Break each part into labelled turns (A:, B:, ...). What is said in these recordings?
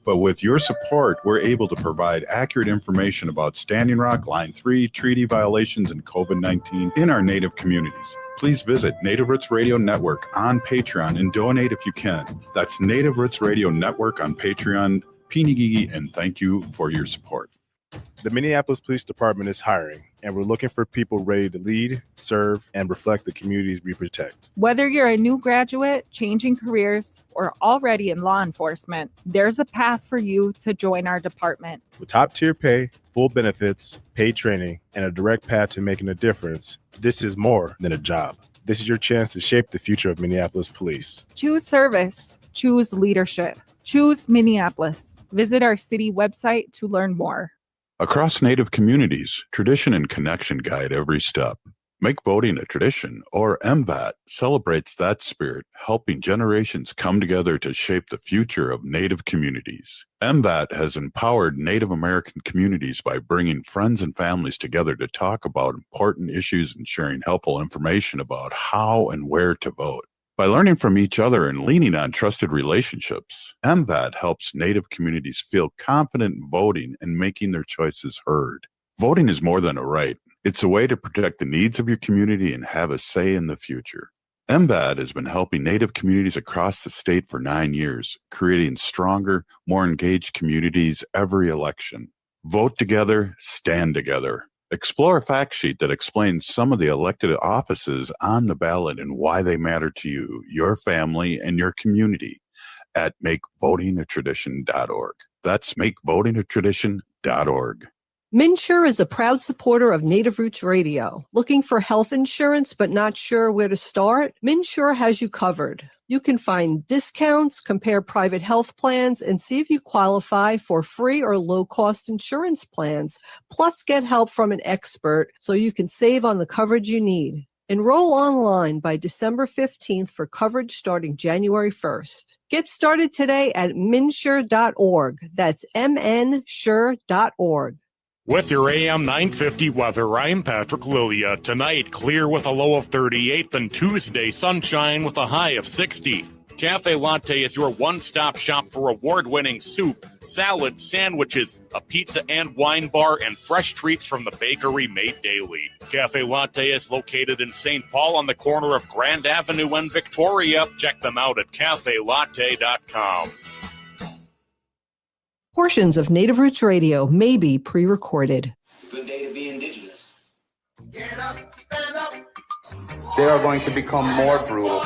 A: But with your support, we're able to provide accurate information about Standing Rock, Line 3, treaty violations, and COVID-19 in our Native communities. Please visit Native Roots Radio Network on Patreon and donate if you can. That's Native Roots Radio Network on Patreon. Pinigigi, and thank you for your support.
B: The Minneapolis Police Department is hiring, and we're looking for people ready to lead, serve, and reflect the communities we protect.
C: Whether you're a new graduate, changing careers, or already in law enforcement, there's a path for you to join our department.
B: With top-tier pay, full benefits, paid training, and a direct path to making a difference, this is more than a job. This is your chance to shape the future of Minneapolis Police.
C: Choose service. Choose leadership. Choose Minneapolis. Visit our city website to learn more.
A: Across Native communities, tradition and connection guide every step. Make voting a tradition, or MVAT, celebrates that spirit, helping generations come together to shape the future of Native communities. MVAT has empowered Native American communities by bringing friends and families together to talk about important issues and sharing helpful information about how and where to vote. By learning from each other and leaning on trusted relationships, MVAT helps Native communities feel confident in voting and making their choices heard. Voting is more than a right. It's a way to protect the needs of your community and have a say in the future. MVAT has been helping Native communities across the state for 9 years, creating stronger, more engaged communities every election. Vote together, stand together. Explore a fact sheet that explains some of the elected offices on the ballot and why they matter to you, your family, and your community at makevotingatradition.org. That's makevotingatradition.org.
D: MNsure is a proud supporter of Native Roots Radio. Looking for health insurance but not sure where to start? MNsure has you covered. You can find discounts, compare private health plans, and see if you qualify for free or low-cost insurance plans. Plus, get help from an expert so you can save on the coverage you need. Enroll online by December 15th for coverage starting January 1st. Get started today at mnsure.org. That's mnsure.org.
E: With your AM 950 weather, I'm Patrick Lilia. Tonight, clear with a low of 38, then Tuesday, sunshine with a high of 60. Cafe Latte is your one-stop shop for award-winning soup, salad, sandwiches, a pizza and wine bar, and fresh treats from the bakery made daily. Cafe Latte is located in St. Paul on the corner of Grand Avenue and Victoria. Check them out at cafelatte.com.
D: Portions of Native Roots Radio may be pre-recorded.
F: It's a good day to be indigenous.
G: Get up, stand up.
H: They are going to become more brutal.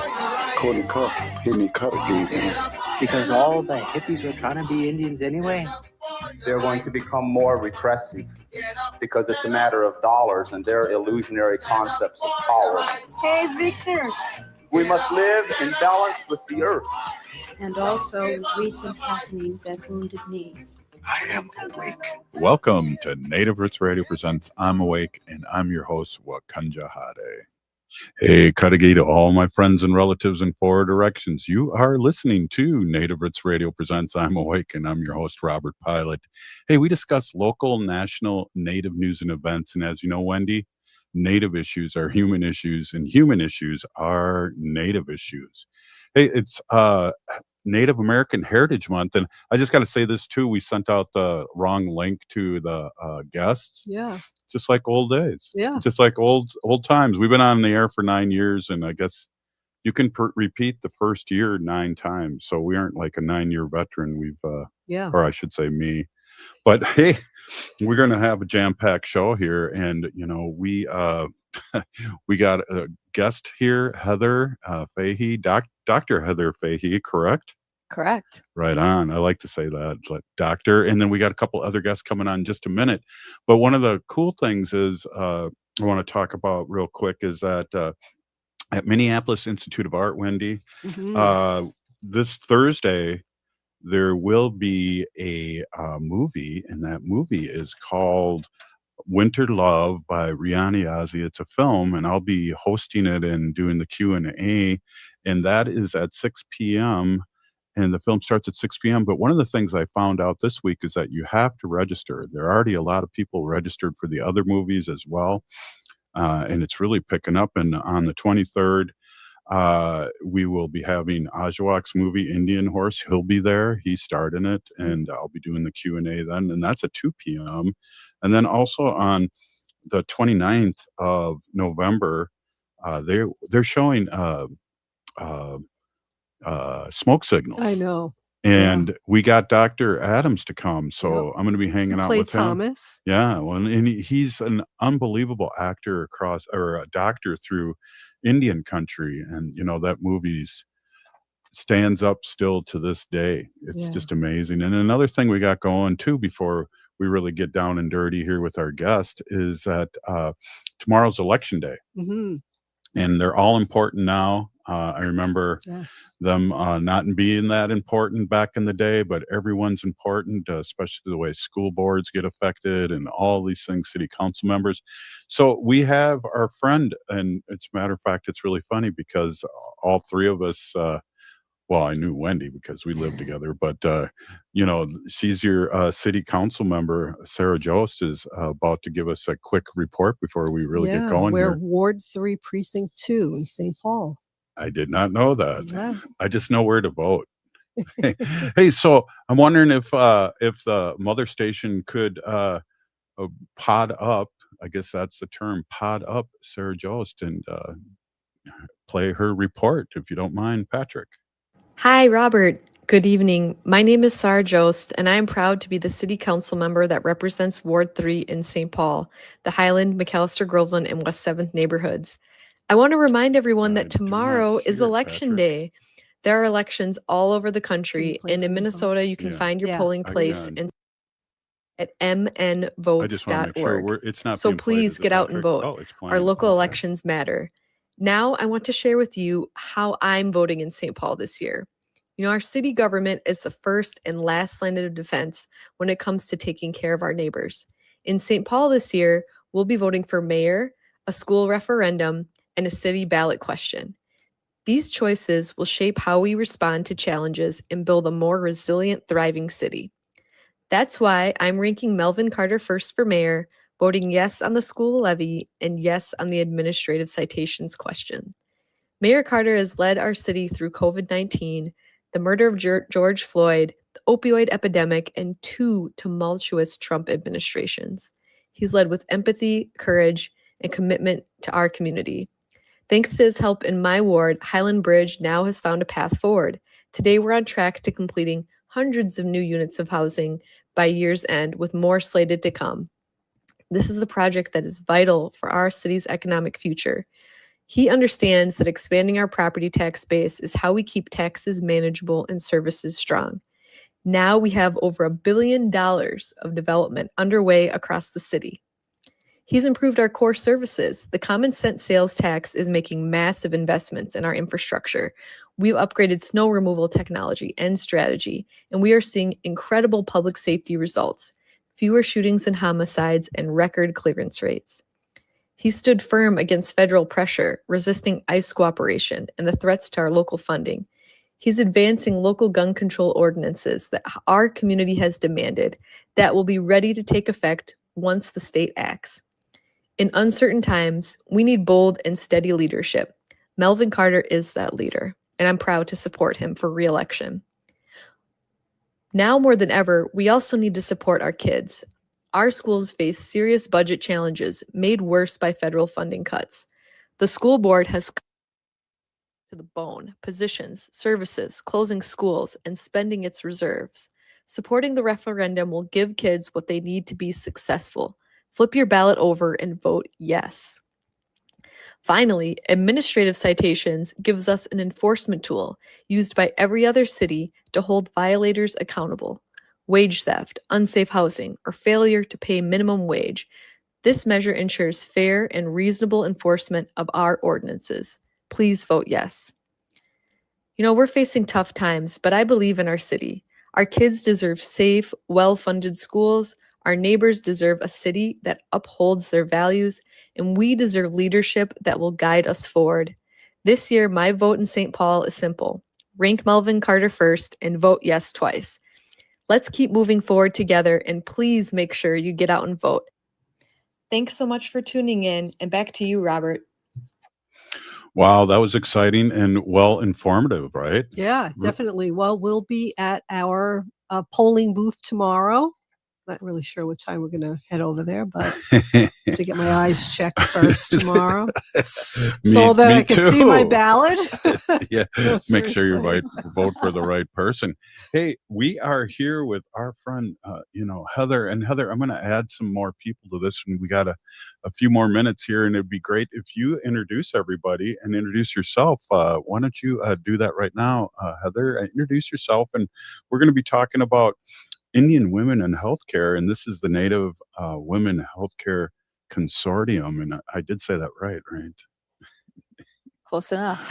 I: Cody Cup, hit me cut again.
J: Because all the hippies were trying to be Indians anyway.
H: They're going to become more repressive because it's a matter of dollars and their illusionary concepts of power.
K: Hey, Victor.
H: We must live in balance with the earth.
K: And also with recent happenings at Wounded Knee.
I: I am awake.
A: Welcome to Native Roots Radio presents I'm Awake, and I'm your host, Wakanja Hade. Hey, Kadagi to all my friends and relatives in four directions. You are listening to Native Roots Radio presents I'm Awake, and I'm your host, Robert Pilot. Hey, we discuss local, national, Native news and events, and as you know, Wendy, Native issues are human issues, and human issues are Native issues. Hey, it's Native American Heritage Month, and I just got to say this too. We sent out the wrong link to the guests.
D: Yeah.
A: Just like old days.
D: Yeah.
A: Just like old times. We've been on the air for 9 years, and I guess you can repeat the first year 9 times. So we aren't like a 9-year veteran. We've, or I should say me. But hey, we're going to have a jam-packed show here, and you know we got a guest here, Heather Fahey, Dr. Heather Fahey, correct?
D: Correct.
A: Right on. I like to say that, doctor. And then we got a couple other guests coming on in just a minute. But one of the cool things is I want to talk about real quick is that at Minneapolis Institute of Art, Wendy, this Thursday, there will be a movie, and that movie is called Winter Love by Riani Ozzie. It's a film, and I'll be hosting it and doing the Q&A, and that is at 6 p.m., and the film starts at 6 p.m. But one of the things I found out this week is that you have to register. There are already a lot of people registered for the other movies as well, and it's really picking up. And on the 23rd, We will be having Ajawak's movie Indian Horse. He'll be there. He starred in it, and I'll be doing the Q&A then, and that's at 2 p.m. And then also on the 29th of November, they're showing smoke signals.
D: I know.
A: And we got Dr. Adams to come, so
D: Yep.
A: I'm going to be hanging out
D: Played
A: with him.
D: Thomas.
A: Yeah, well, and he's an unbelievable actor or a doctor through Indian country, and that movie's stands up still to this day. It's just amazing. And another thing we got going too before we really get down and dirty here with our guest is that tomorrow's election day.
D: Mm-hmm.
A: And they're all important now. I remember them not being that important back in the day, but everyone's important, especially the way school boards get affected and all these things, city council members. So we have our friend, and it's a matter of fact, it's really funny because all three of us, well, I knew Wendy because we lived together, but she's your city council member. Sarah Jost is about to give us a quick report before we really get going.
D: We're
A: here.
D: Ward 3, Precinct 2 in St. Paul.
A: I did not know that.
D: Yeah.
A: I just know where to vote. Hey, so I'm wondering if the mother station could pod up. I guess that's the term, pod up Sarah Jost and play her report, if you don't mind, Patrick.
L: Hi, Robert. Good evening. My name is Sarah Jost, and I am proud to be the City Council member that represents Ward 3 in St. Paul, the Highland, McAllister, Groveland, and West 7th neighborhoods. I want to remind everyone that tomorrow is Election Day. There are elections all over the country, and in Minnesota, you can find your polling place at mnvotes.org. So please get out and vote. Our local elections matter. Now, I want to share with you how I'm voting in St. Paul this year. Our city government is the first and last line of defense when it comes to taking care of our neighbors. In St. Paul this year, we'll be voting for mayor, a school referendum, and a city ballot question. These choices will shape how we respond to challenges and build a more resilient, thriving city. That's why I'm ranking Melvin Carter first for mayor, voting yes on the school levy and yes on the administrative citations question. Mayor Carter has led our city through COVID-19, the murder of George Floyd, the opioid epidemic, and 2 tumultuous Trump administrations. He's led with empathy, courage, and commitment to our community. Thanks to his help in my ward, Highland Bridge now has found a path forward. Today, we're on track to completing hundreds of new units of housing by year's end, with more slated to come. This is a project that is vital for our city's economic future. He understands that expanding our property tax base is how we keep taxes manageable and services strong. Now we have over $1 billion of development underway across the city. He's improved our core services. The common sense sales tax is making massive investments in our infrastructure. We've upgraded snow removal technology and strategy, and we are seeing incredible public safety results, fewer shootings and homicides, and record clearance rates. He stood firm against federal pressure, resisting ICE cooperation and the threats to our local funding. He's advancing local gun control ordinances that our community has demanded that will be ready to take effect once the state acts. In uncertain times, we need bold and steady leadership. Melvin Carter is that leader, and I'm proud to support him for re-election. Now more than ever, we also need to support our kids. Our schools face serious budget challenges made worse by federal funding cuts. The school board has cut to the bone, positions, services, closing schools, and spending its reserves. Supporting the referendum will give kids what they need to be successful. Flip your ballot over and vote yes. Finally, administrative citations gives us an enforcement tool used by every other city to hold violators accountable. Wage theft, unsafe housing, or failure to pay minimum wage. This measure ensures fair and reasonable enforcement of our ordinances. Please vote yes. We're facing tough times, but I believe in our city. Our kids deserve safe, well-funded schools. Our neighbors deserve a city that upholds their values, and we deserve leadership that will guide us forward. This year, my vote in St. Paul is simple. Rank Melvin Carter first and vote yes twice. Let's keep moving forward together, and please make sure you get out and vote. Thanks so much for tuning in, and back to you, Robert.
A: Wow, that was exciting and well informative, right?
D: Yeah, definitely. Well, we'll be at our polling booth tomorrow. Not really sure what time we're going to head over there, but to get my eyes checked first tomorrow so that I can see my ballot.
A: Yeah,
D: No,
A: make sure you
D: seriously.
A: vote for the right person. Hey, we are here with our friend, Heather. And Heather, I'm going to add some more people to this, and we got a few more minutes here, and it'd be great if you introduce everybody and introduce yourself. Why don't you do that right now, Heather? Introduce yourself, and we're going to be talking about Indian women in healthcare, and this is the Native Women Healthcare Consortium, and I did say that right?
M: Close enough.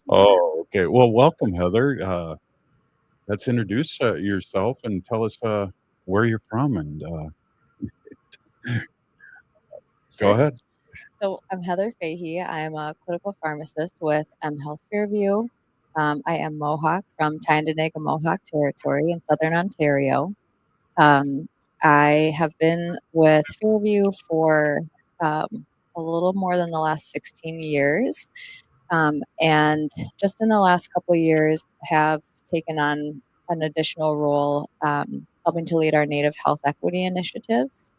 A: Oh, okay. Well, welcome, Heather. Let's introduce yourself and tell us where you're from, and go ahead.
M: So I'm Heather Fahey. I'm a clinical pharmacist with Health Fairview. I am Mohawk from Tyendinaga Mohawk Territory in Southern Ontario. I have been with Fairview for a little more than the last 16 years. And just in the last couple of years have taken on an additional role helping to lead our Native health equity initiatives.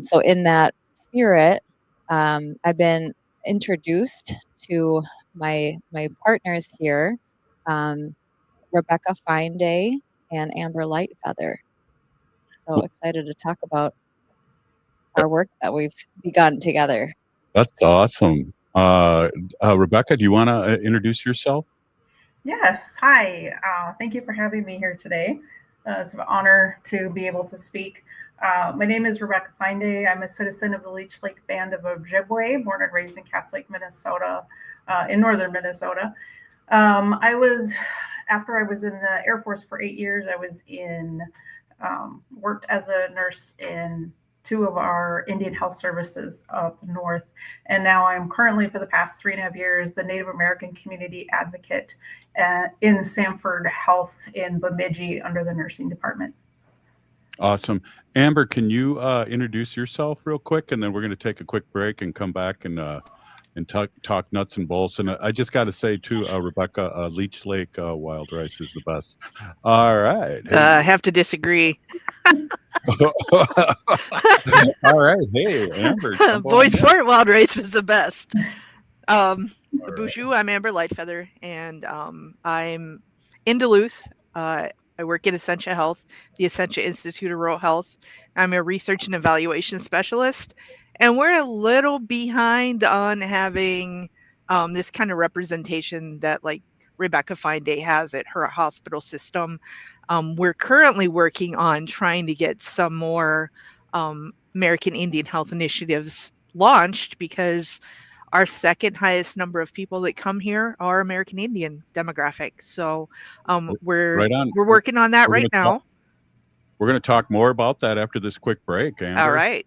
M: So in that spirit, I've been introduced to my partners here, Rebekah Fineday and Amber Lightfeather. So excited to talk about our work that we've begun together.
A: That's awesome. Rebekah, do you want to introduce yourself?
N: Yes. Hi. Thank you for having me here today. It's an honor to be able to speak. My name is Rebekah Fineday. I'm a citizen of the Leech Lake Band of Ojibwe, born and raised in Cass Lake, Minnesota, in northern Minnesota. After I was in the Air Force for 8 years, I was worked as a nurse in 2 of our Indian health services up north. And now I'm currently, for the past 3.5 years, the Native American community advocate in Sanford Health in Bemidji under the nursing department.
A: Awesome. Amber, can you introduce yourself real quick, and then we're going to take a quick break and come back and talk nuts and bolts. And I just got to say too, Rebekah, Leech Lake wild rice is the best. All right. Hey.
O: I have to disagree.
A: All right. Hey, Amber.
O: Voice Fort wild rice is the best. Bonjour, I'm Amber Lightfeather, and I'm in Duluth. I work at Essentia Health, the Essentia Institute of Rural Health. I'm a research and evaluation specialist, and we're a little behind on having this kind of representation that like Rebekah Fineday has at her hospital system. We're currently working on trying to get some more American Indian health initiatives launched, because our second highest number of people that come here are American Indian demographic. So we're working on that right now.
A: We're going to talk more about that after this quick break, Amber.
O: All right.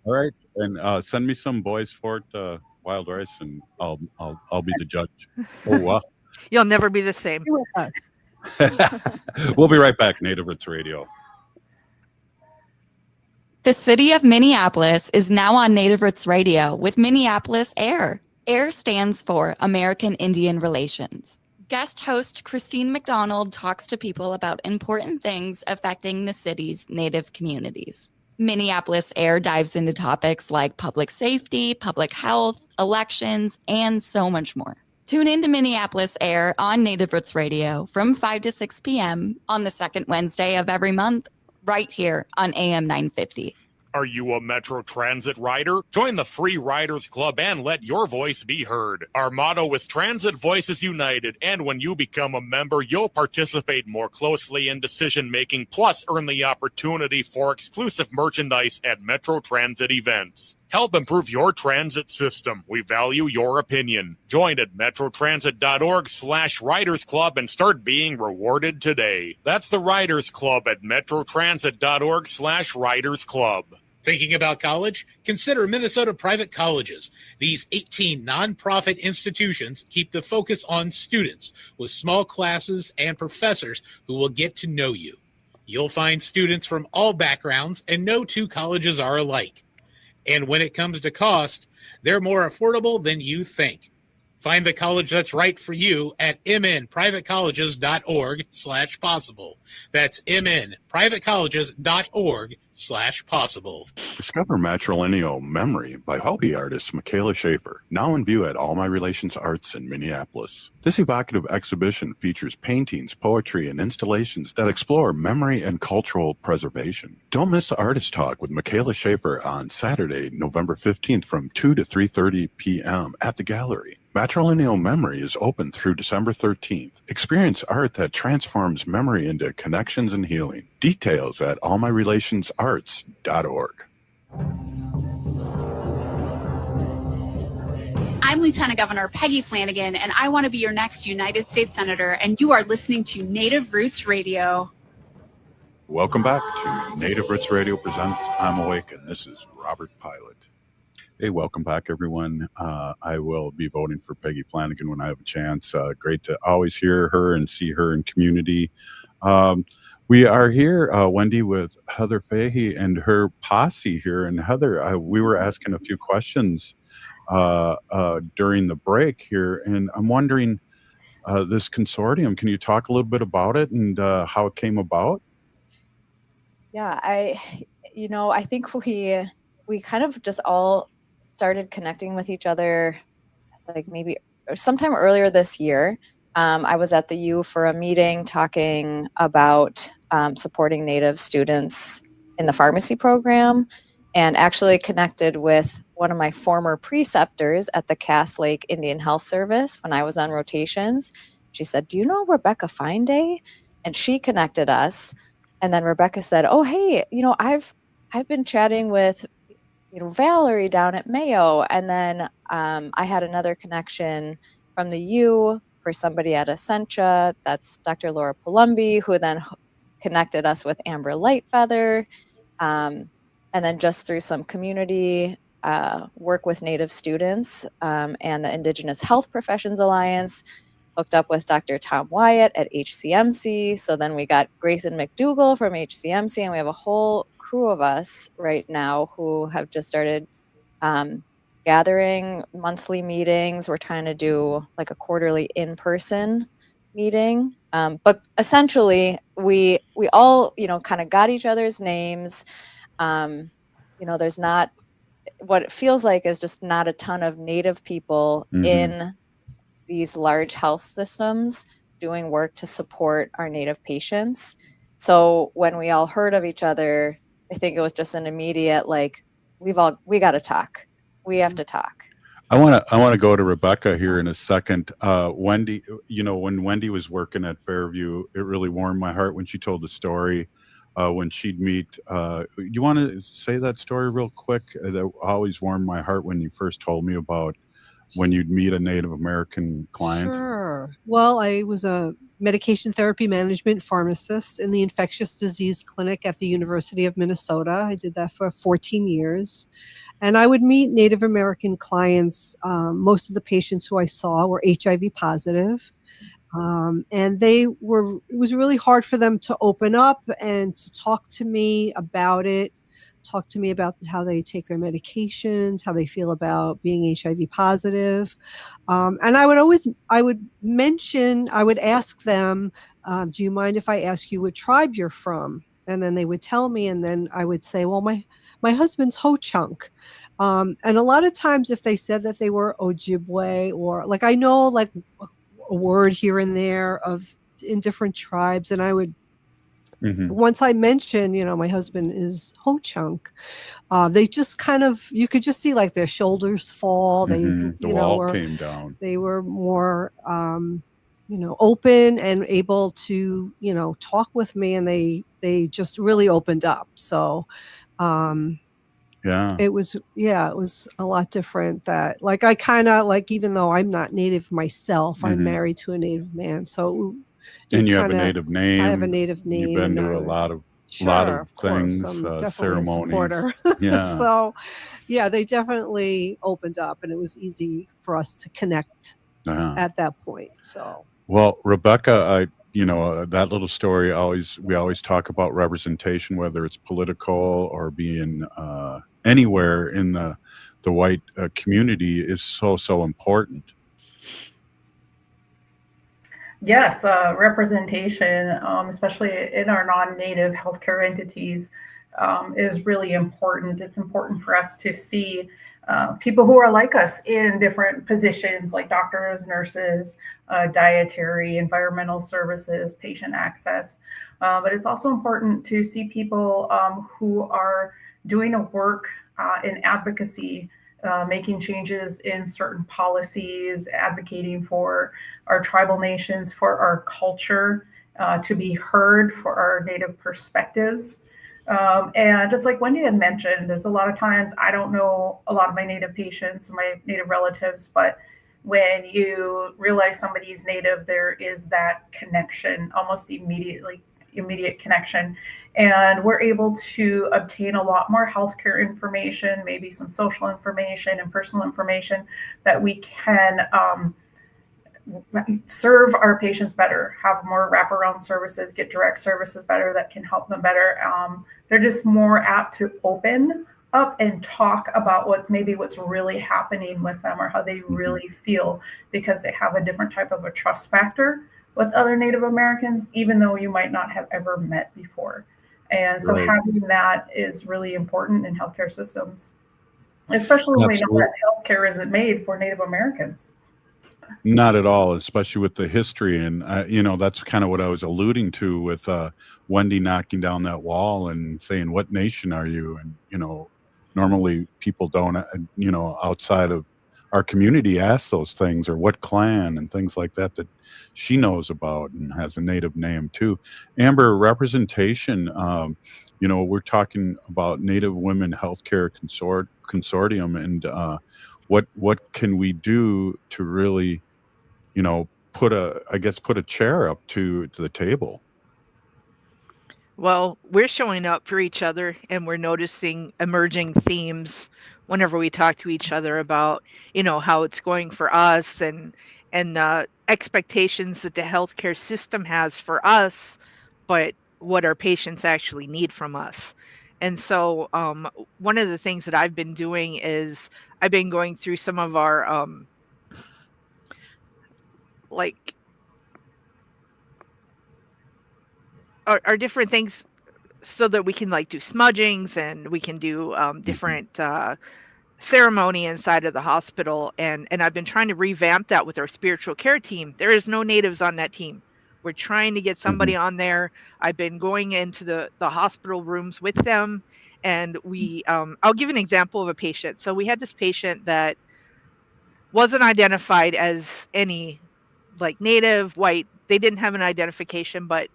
A: And send me some Boys Fort wild rice, and I'll be the judge. Oh wow!
O: You'll never be the same.
D: With us.
A: We'll be right back. Native Roots Radio.
P: The city of Minneapolis is now on Native Roots Radio with Minneapolis AIR. AIR stands for American Indian Relations. Guest host Christine McDonald talks to people about important things affecting the city's Native communities. Minneapolis AIR dives into topics like public safety, public health, elections, and so much more. Tune in to Minneapolis AIR on Native Roots Radio from 5 to 6 p.m. on the second Wednesday of every month, right here on AM 950.
E: Are you a Metro Transit rider? Join the free Riders Club and let your voice be heard. Our motto is Transit Voices United, and when you become a member, you'll participate more closely in decision-making, plus earn the opportunity for exclusive merchandise at Metro Transit events. Help improve your transit system. We value your opinion. Join at metrotransit.org/Riders Club and start being rewarded today. That's the Riders Club at metrotransit.org/Riders Club.
Q: Thinking about college? Consider Minnesota Private Colleges. These 18 nonprofit institutions keep the focus on students with small classes and professors who will get to know you. You'll find students from all backgrounds, and no 2 colleges are alike. And when it comes to cost, they're more affordable than you think. Find the college that's right for you at mnprivatecolleges.org/possible. That's mnprivatecolleges.org/possible.
A: Discover Matrilineal Memory by hobby artist Michaela Schaefer, now in view at All My Relations Arts in Minneapolis. This evocative exhibition features paintings, poetry, and installations that explore memory and cultural preservation. Don't miss the Artist Talk with Michaela Schaefer on Saturday, November 15th from 2 to 3:30 p.m. at the gallery. Matrilineal Memory is open through December 13th. Experience art that transforms memory into connections and healing. Details at allmyrelationsarts.org.
R: I'm Lieutenant Governor Peggy Flanagan, and I want to be your next United States Senator, and you are listening to Native Roots Radio.
A: Welcome back to Native Roots Radio Presents I'm Awake, and this is Robert Pilot. Hey, welcome back, everyone. I will be voting for Peggy Flanagan when I have a chance. Great to always hear her and see her in community. We are here, Wendy, with Heather Fahey and her posse here. And Heather, we were asking a few questions during the break here, and I'm wondering, this consortium, can you talk a little bit about it and how it came about?
M: Yeah, I think we kind of just all started connecting with each other like maybe sometime earlier this year. I was at the U for a meeting talking about supporting Native students in the pharmacy program, and actually connected with one of my former preceptors at the Cass Lake Indian Health Service when I was on rotations. She said, "Do you know Rebekah Fineday?" And she connected us. And then Rebekah said, "Oh, hey, I've been chatting with Valerie down at Mayo." And then I had another connection from the U for somebody at Essentia. That's Dr. Laura Palumbi, who then connected us with Amber Lightfeather. And then just through some community work with Native students and the Indigenous Health Professions Alliance, hooked up with Dr. Tom Wyatt at HCMC. So then we got Grayson McDougall from HCMC, and we have a whole crew of us right now who have just started gathering monthly meetings. We're trying to do like a quarterly in-person meeting. But essentially, we all, kind of got each other's names. There's not, what it feels like is just not a ton of Native people in these large health systems doing work to support our Native patients. So when we all heard of each other, I think it was just an immediate, like, we got to talk. We have to talk.
A: I want to go to Rebekah here in a second. Wendy, when Wendy was working at Fairview, it really warmed my heart when she told the story when she'd meet. You want to say that story real quick? That always warmed my heart when you first told me about when you'd meet a Native American client.
D: Sure. Well, I was a medication therapy management pharmacist in the infectious disease clinic at the University of Minnesota. I did that for 14 years. And I would meet Native American clients. Most of the patients who I saw were HIV positive. And it was really hard for them to open up and to talk to me about it, talk to me about how they take their medications, how they feel about being HIV positive. And I would ask them, do you mind if I ask you what tribe you're from? And then they would tell me, and then I would say, well, my husband's Ho-Chunk. And a lot of times if they said that they were Ojibwe, or like, I know like a word here and there in different tribes. And I would, once I mentioned, my husband is Ho-Chunk, they just kind of, you could just see like their shoulders fall.
A: The wall came down.
D: They were more, open and able to, talk with me, and they just really opened up. So, it was a lot different. That like, I kind of like, even though I'm not Native myself, I'm married to a Native man. So,
A: and you have a Native name.
D: I have a Native name.
A: You've been to a lot of things, ceremonies. Yeah.
D: So, they definitely opened up, and it was easy for us to connect at that point. So,
A: well, Rebekah, that little story, we always talk about representation, whether it's political or being anywhere in the white community is so important.
N: Yes, representation, especially in our non-native healthcare entities, is really important. It's important for us to see people who are like us in different positions like doctors, nurses, dietary, environmental services, patient access. But it's also important to see people who are doing a work in advocacy, making changes in certain policies, advocating for our tribal nations, for our culture, to be heard, for our Native perspectives. And just like Wendy had mentioned, there's a lot of times I don't know a lot of my Native patients, my Native relatives, but when you realize somebody's Native, there is that connection, almost immediate connection. And we're able to obtain a lot more healthcare information, maybe some social information and personal information that we can serve our patients better, have more wraparound services, get direct services better that can help them better. They're just more apt to open up and talk about what's really happening with them or how they really feel, because they have a different type of a trust factor with other Native Americans, even though you might not have ever met before. And so having that is really important in healthcare systems, especially when we know that healthcare isn't made for Native Americans.
A: Not at all, especially with the history. And, that's kind of what I was alluding to with Wendy knocking down that wall and saying, what nation are you? And, normally people don't, outside of our community ask those things, or what clan and things like that she knows about and has a Native name too. Amber, representation, we're talking about Native Women Healthcare Consortium, and what can we do to really, put a chair up to the table?
O: Well, we're showing up for each other, and we're noticing emerging themes whenever we talk to each other about, how it's going for us and the expectations that the healthcare system has for us, but what our patients actually need from us. And so one of the things that I've been doing is I've been going through some of our our different things so that we can do smudgings, and we can do different ceremony inside of the hospital. And I've been trying to revamp that with our spiritual care team. There is no natives on that team. We're trying to get somebody on there. I've been going into the hospital rooms with them, and I'll give an example of a patient. So we had this patient that wasn't identified as any Native, white. They didn't have an identification, but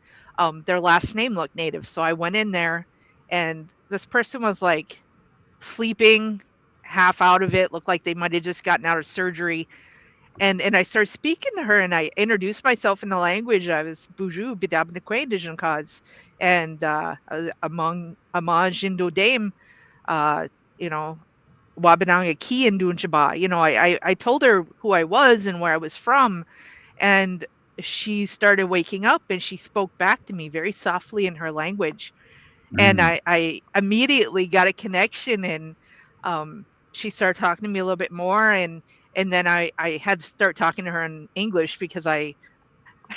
O: their last name looked Native. So I went in there, and this person was sleeping, half out of it, looked like they might have just gotten out of surgery. And I started speaking to her, and I introduced myself in the language. I was Buju Bidabnikwe Indigenous cause, and among Amaj Indo Dame, Wabananga Ki and Dunchaba. I told her who I was and where I was from, and she started waking up, and she spoke back to me very softly in her language. And I immediately got a connection, and she started talking to me a little bit more, and then I had to start talking to her in English because I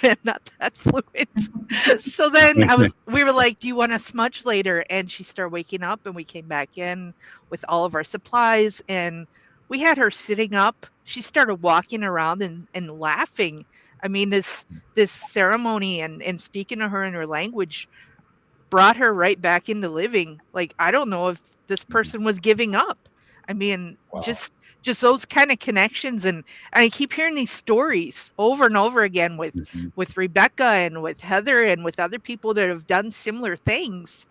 O: am not that fluent. So then we were like, do you want to smudge later? And she started waking up, and we came back in with all of our supplies, and we had her sitting up. She started walking around and laughing. I mean, this ceremony and speaking to her in her language brought her right back into living. I don't know if this person was giving up. I mean, just those kind of connections. And I keep hearing these stories over and over again with Rebekah and with Heather and with other people that have done similar things.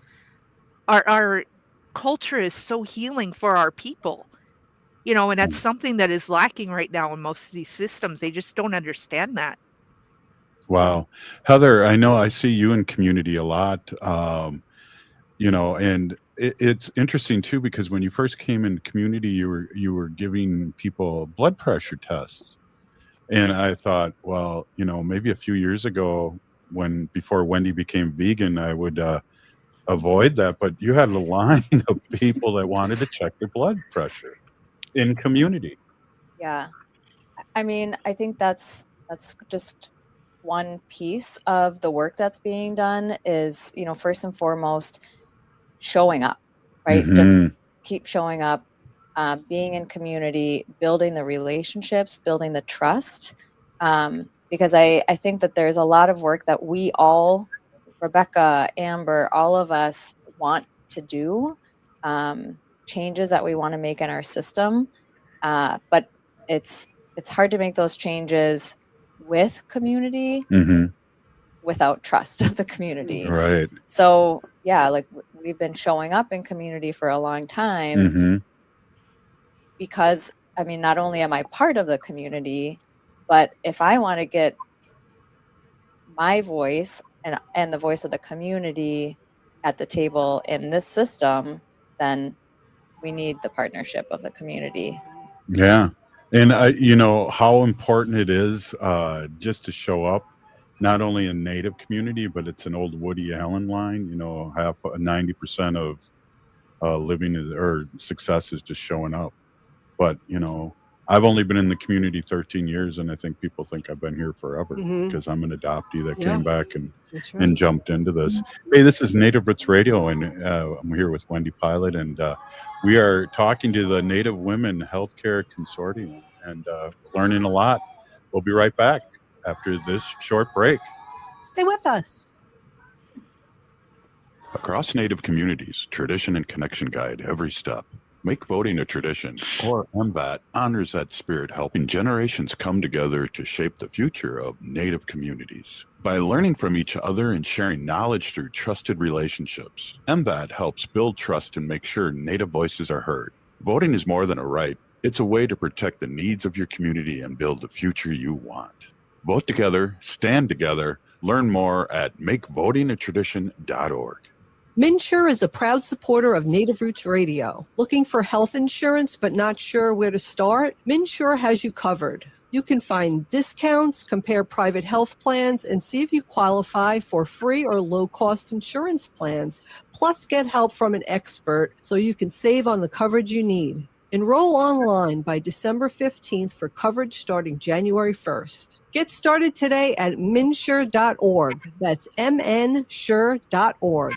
O: Our culture is so healing for our people, and that's something that is lacking right now in most of these systems. They just don't understand that.
A: Wow. Heather, I know I see you in community a lot, and it's interesting too, because when you first came in community, you were giving people blood pressure tests. And I thought, well, maybe a few years ago, before Wendy became vegan, I would avoid that, but you had a line of people that wanted to check their blood pressure in community.
M: Yeah. I mean, I think that's just one piece of the work that's being done is, first and foremost, showing up, right? Just keep showing up, being in community, building the relationships, building the trust. Because I think that there's a lot of work that we all, Rebekah, Amber, all of us want to do, changes that we want to make in our system. But it's hard to make those changes with community without trust of the community.
A: Right.
M: So yeah, like we've been showing up in community for a long time because, I mean, not only am I part of the community, but if I want to get my voice and the voice of the community at the table in this system, then we need the partnership of the community.
A: Yeah. And how important it is just to show up, not only in Native community, but it's an old Woody Allen line, 90% of living or success is just showing up. But, I've only been in the community 13 years, and I think people think I've been here forever because I'm an adoptee that came back and jumped into this. Hey, this is Native Roots Radio, and I'm here with Wendy Pilot, and we are talking to the Native Women Healthcare Consortium and learning a lot. We'll be right back after this short break.
D: Stay with us.
A: Across Native communities, tradition and connection guide every step. Make voting a tradition, or MVAT honors that spirit, helping generations come together to shape the future of Native communities. By learning from each other and sharing knowledge through trusted relationships, MVAT helps build trust and make sure Native voices are heard. Voting is more than a right. It's a way to protect the needs of your community and build the future you want. Vote together, stand together. Learn more at makevotingatradition.org.
D: MNsure is a proud supporter of Native Roots Radio. Looking for health insurance but not sure where to start? MNsure has you covered. You can find discounts, compare private health plans, and see if you qualify for free or low-cost insurance plans, plus get help from an expert so you can save on the coverage you need. Enroll online by December 15th for coverage starting January 1st. Get started today at mnsure.org. That's mnsure.org.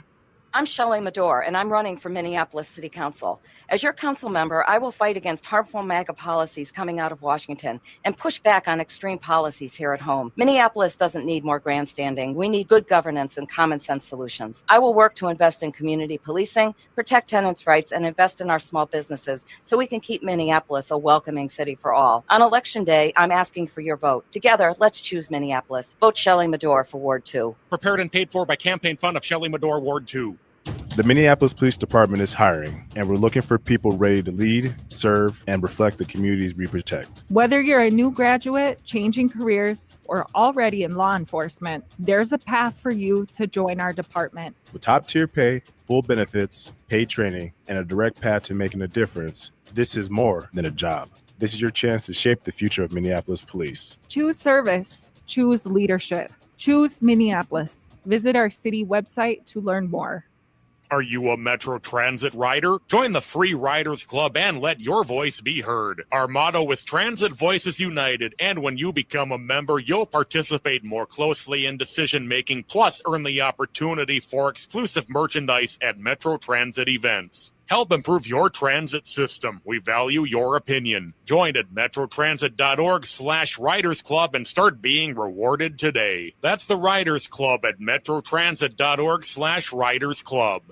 S: I'm Shelley Medore, and I'm running for Minneapolis City Council. As your council member, I will fight against harmful MAGA policies coming out of Washington and push back on extreme policies here at home. Minneapolis doesn't need more grandstanding. We need good governance and common sense solutions. I will work to invest in community policing, protect tenants' rights, and invest in our small businesses so we can keep Minneapolis a welcoming city for all. On Election Day, I'm asking for your vote. Together, let's choose Minneapolis. Vote Shelley Medore for Ward 2.
E: Prepared and paid for by Campaign Fund of Shelley Medore, Ward 2.
B: The Minneapolis Police Department is hiring, and we're looking for people ready to lead, serve, and reflect the communities we protect.
C: Whether you're a new graduate, changing careers, or already in law enforcement, there's a path for you to join our department.
B: With top-tier pay, full benefits, paid training, and a direct path to making a difference, this is more than a job. This is your chance to shape the future of Minneapolis Police.
C: Choose service. Choose leadership. Choose Minneapolis. Visit our city website to learn more.
E: Are you a Metro Transit rider? Join the free Riders Club and let your voice be heard. Our motto is Transit Voices United, and when you become a member, you'll participate more closely in decision-making, plus earn the opportunity for exclusive merchandise at Metro Transit events. Help improve your transit system. We value your opinion. Join at metrotransit.org/Riders Club and start being rewarded today. That's the Riders Club at metrotransit.org/Riders Club.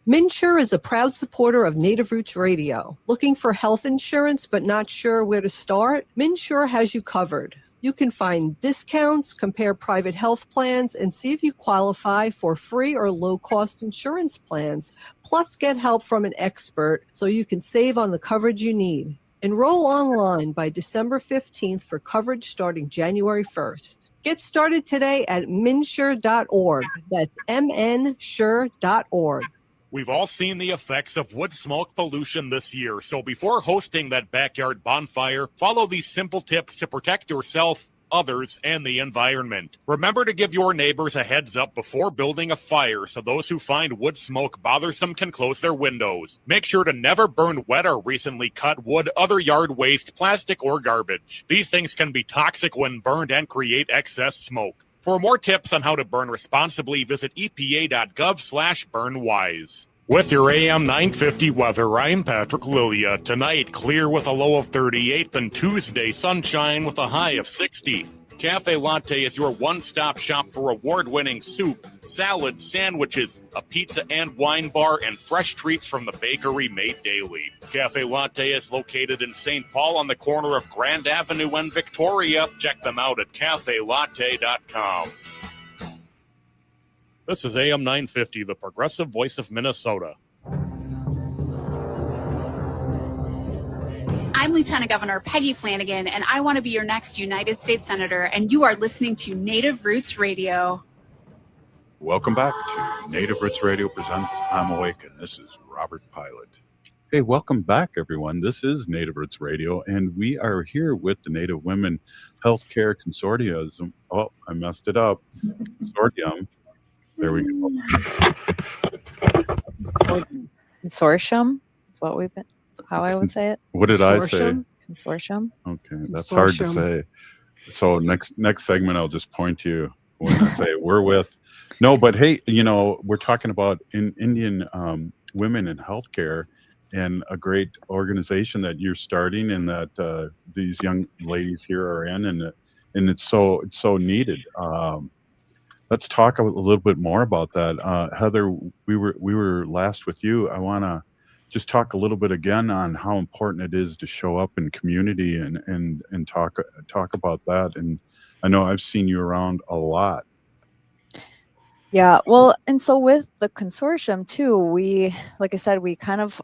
D: MNsure is a proud supporter of Native Roots Radio. Looking for health insurance but not sure where to start? MNsure has you covered. You can find discounts, compare private health plans, and see if you qualify for free or low-cost insurance plans, plus get help from an expert so you can save on the coverage you need. Enroll online by December 15th for coverage starting January 1st. Get started today at mnsure.org. That's mnsure.org.
E: We've all seen the effects of wood smoke pollution this year, so before hosting that backyard bonfire, follow these simple tips to protect yourself others, and the environment. Remember to give your neighbors a heads up before building a fire so those who find wood smoke bothersome can close their windows. Make sure to never burn wet or recently cut wood, other yard waste, plastic, or garbage. These things can be toxic when burned and create excess smoke. For more tips on how to burn responsibly, visit epa.gov/burnwise. With your AM 950 weather, I'm Patrick Lilia. Tonight, clear with a low of 38, then Tuesday, sunshine with a high of 60. Cafe Latte is your one-stop shop for award-winning soup, salad, sandwiches, a pizza and wine bar, and fresh treats from the bakery made daily. Cafe Latte is located in St. Paul on the corner of Grand Avenue and Victoria. Check them out at cafelatte.com. This is AM 950, the progressive voice of Minnesota.
R: I'm Lieutenant Governor Peggy Flanagan, and I want to be your next United States Senator, and you are listening to Native Roots Radio.
A: Welcome back to Native Roots Radio presents I'm Awake, and this is Robert Pilot. Hey, welcome back, everyone. This is Native Roots Radio, and we are here with the Native Women Healthcare Consortium. Oh, I messed it up. Consortium. There we go.
M: Consortium is what we've been, how I would say it.
A: What did I say?
M: Consortium.
A: Okay, that's hard to say. So next segment, I'll just point to you when I say we're with. No, but hey, we're talking about Indian women in healthcare, and a great organization that you're starting, and that these young ladies here are in, and it's so needed. Let's talk a little bit more about that. Heather, we were last with you. I want to just talk a little bit again on how important it is to show up in community and talk about that. And I know I've seen you around a lot.
M: Yeah, well, and so with the consortium too, we, like I said, we kind of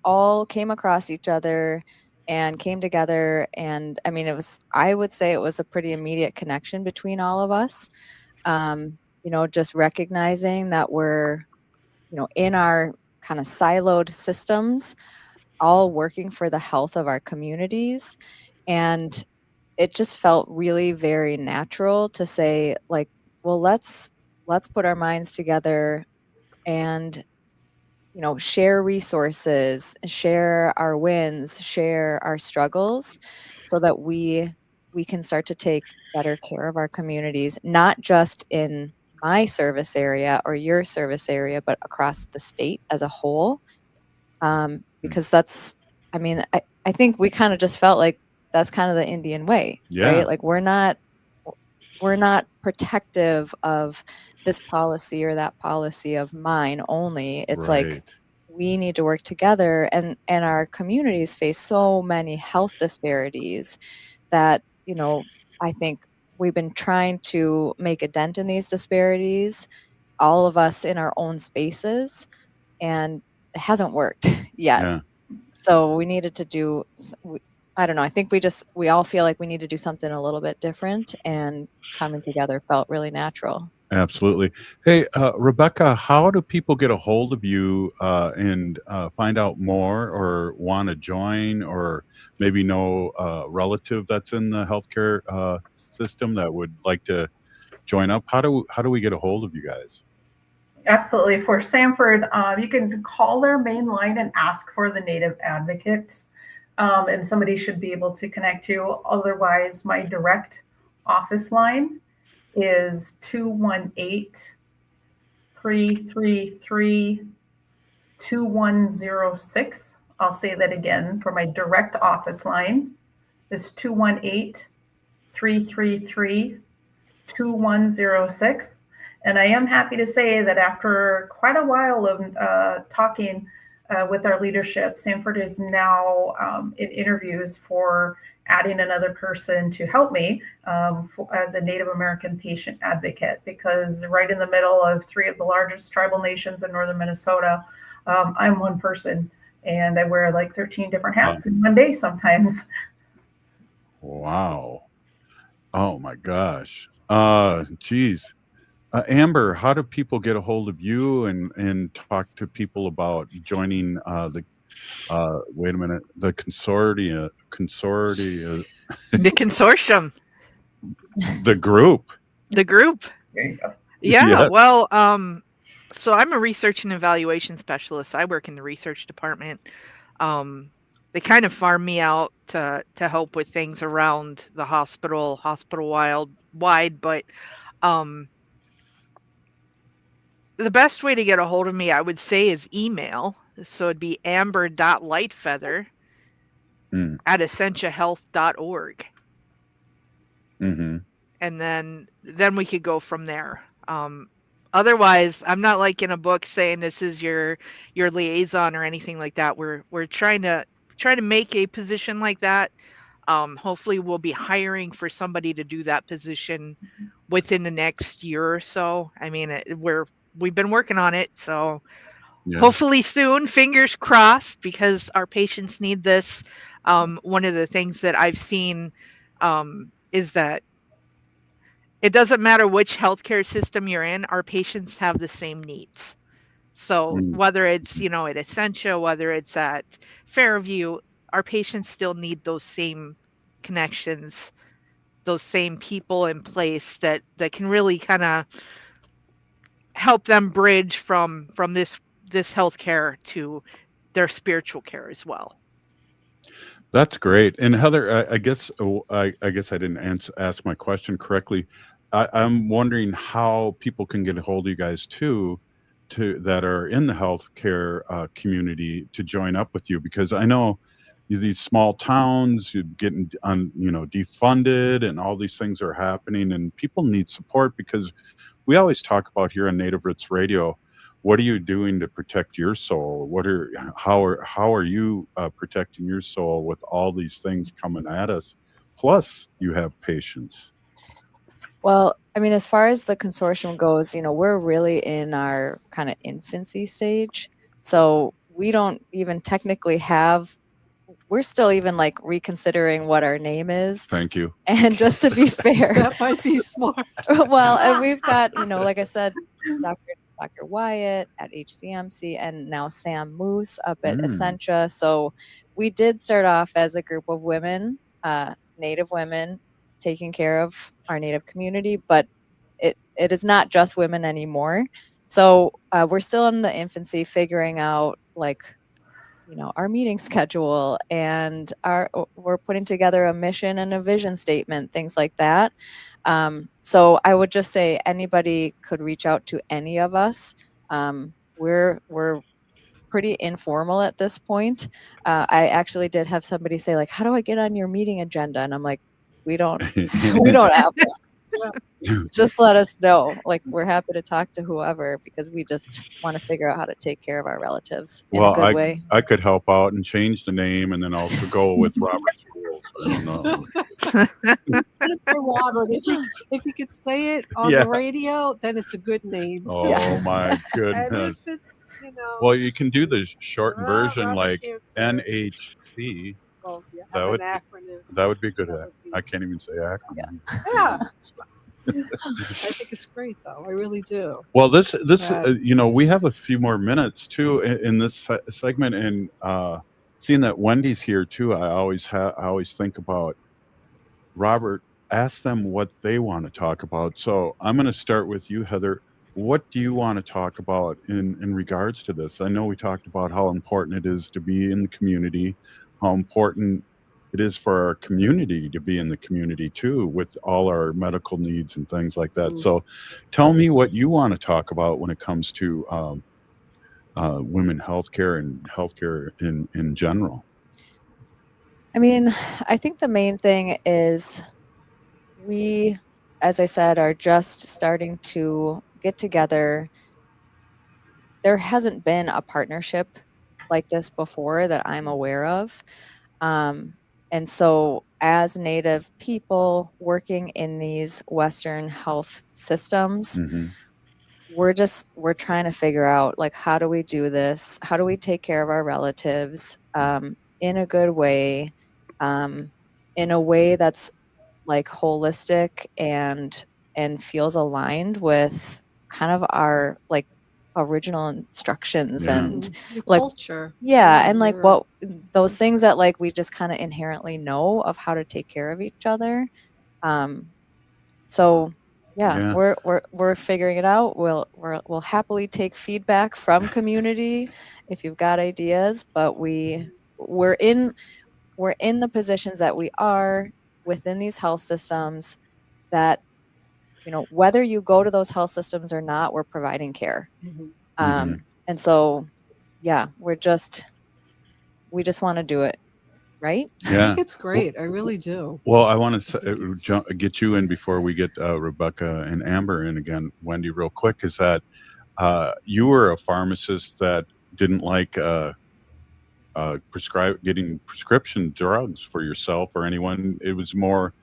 M: all came across each other and came together. And I mean, I would say it was a pretty immediate connection between all of us. Just recognizing that we're, in our kind of siloed systems, all working for the health of our communities. And it just felt really very natural to say, like, well, let's put our minds together and, share resources, share our wins, share our struggles, so that we can start to take better care of our communities, not just in my service area or your service area, but across the state as a whole. Because that's, I think we kind of just felt like that's kind of the Indian way, right? Like we're not protective of this policy or that policy of mine only. It's like we need to work together, and our communities face so many health disparities that, I think we've been trying to make a dent in these disparities, all of us in our own spaces, and it hasn't worked yet. Yeah. So we needed to do, I don't know, I think we all feel like we need to do something a little bit different, and coming together felt really natural.
A: Absolutely. Hey, Rebekah, how do people get a hold of you and find out more, or want to join, or maybe know a relative that's in the healthcare system that would like to join up? How do we get a hold of you guys?
N: Absolutely. For Sanford, you can call their main line and ask for the Native Advocate, and somebody should be able to connect you. Otherwise, my direct office line is 218-333-2106. I'll say that again. For my direct office line is 218-333-2106. And I am happy to say that after quite a while of talking with our leadership, Sanford is now in interviews for adding another person to help me as a Native American patient advocate, because right in the middle of three of the largest tribal nations in northern Minnesota, I'm one person, and I wear like 13 different hats in one day sometimes.
A: Wow. Oh my gosh. Geez. Amber, how do people get a hold of you and talk to people about joining the consortium?
O: The consortium.
A: The group.
O: The group.
N: There you go.
O: Yeah. Well, so I'm a research and evaluation specialist. I work in the research department. They kind of farm me out to help with things around the hospital wide, but the best way to get a hold of me, I would say, is email. So it'd be amber.lightfeather at essentiahealth.org.
A: Mm-hmm.
O: And then we could go from there. Otherwise, I'm not like in a book saying this is your liaison or anything like that. We're trying to make a position like that. Hopefully we'll be hiring for somebody to do that position within the next year or so. I mean, we've been working on it, so hopefully soon, fingers crossed, because our patients need this. One of the things that I've seen is that it doesn't matter which healthcare system you're in, our patients have the same needs. So whether it's, at Essentia, whether it's at Fairview, our patients still need those same connections, those same people in place that can really kind of help them bridge from this healthcare to their spiritual care as well.
A: That's great. And Heather, I guess I didn't ask my question correctly. I'm wondering how people can get a hold of you guys too, that are in the healthcare community, to join up with you, because I know these small towns, you're getting defunded, and all these things are happening, and people need support, because we always talk about here on Native Roots Radio, what are you doing to protect your soul? How are you protecting your soul with all these things coming at us? Plus, you have patients.
M: Well, I mean, as far as the consortium goes, we're really in our kind of infancy stage. So we don't even technically we're still even like reconsidering what our name is.
A: Thank you.
M: And just to be fair,
D: That might be smart.
M: well, and we've got, like I said, Dr. Wyatt at HCMC, and now Sam Moose up at Essentia. So we did start off as a group of women, Native women, taking care of our Native community, but it is not just women anymore. So we're still in the infancy, figuring out our meeting schedule, and we're putting together a mission and a vision statement, things like that. So I would just say anybody could reach out to any of us. We're pretty informal at this point. I actually did have somebody say, like, how do I get on your meeting agenda? And I'm like, we don't have one. Just let us know. Like, we're happy to talk to whoever, because we just want to figure out how to take care of our relatives in a good way.
A: I could help out and change the name, and then also go with Robert's rules. I don't know.
D: Robert, if you could say it on the radio, then it's a good name.
A: Oh my goodness.
D: And if it's,
A: well, you can do the shortened version, like NHC.
D: Well,
A: that would be good. I can't even say acronym.
D: Yeah. I think it's great, though. I really do.
A: Well, this we have a few more minutes too in this segment, and seeing that Wendy's here too, I always think about Robert. Ask them what they want to talk about. So I'm going to start with you, Heather. What do you want to talk about in regards to this? I know we talked about how important it is to be in the community, how important it is for our community to be in the community too, with all our medical needs and things like that. So tell me what you want to talk about when it comes to women healthcare and healthcare in general.
M: I mean, I think the main thing is we, as I said, are just starting to get together. There hasn't been a partnership like this before that I'm aware of. And so as Native people working in these Western health systems, we're trying to figure out, like, how do we do this? How do we take care of our relatives in a good way, in a way that's like holistic and feels aligned with kind of our like original instructions and like
D: culture.
M: And like what those things that like we just kind of inherently know of how to take care of each other. So
A: Yeah.
M: we're figuring it out. We'll happily take feedback from community if you've got ideas, but we're in the positions that we are within these health systems that, whether you go to those health systems or not, we're providing care. And so, we just want to do it right.
D: I
A: Yeah.
D: think it's great. I really do.
A: Well, I want to get you in before we get Rebekah and Amber in again, Wendy, real quick, is that you were a pharmacist that didn't like getting prescription drugs for yourself or anyone. It was more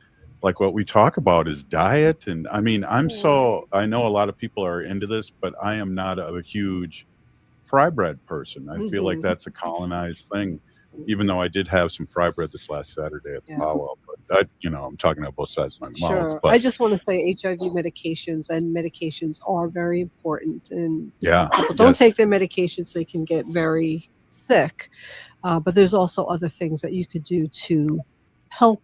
A: like what we talk about is diet. And I mean, I know a lot of people are into this, but I am not a huge fry bread person. I feel like that's a colonized thing, even though I did have some fry bread this last Saturday at the powwow. But I'm talking about both sides of my mouth. But
D: I just want to say HIV medications are very important, and people don't take their medications; they can get very sick. But there's also other things that you could do to help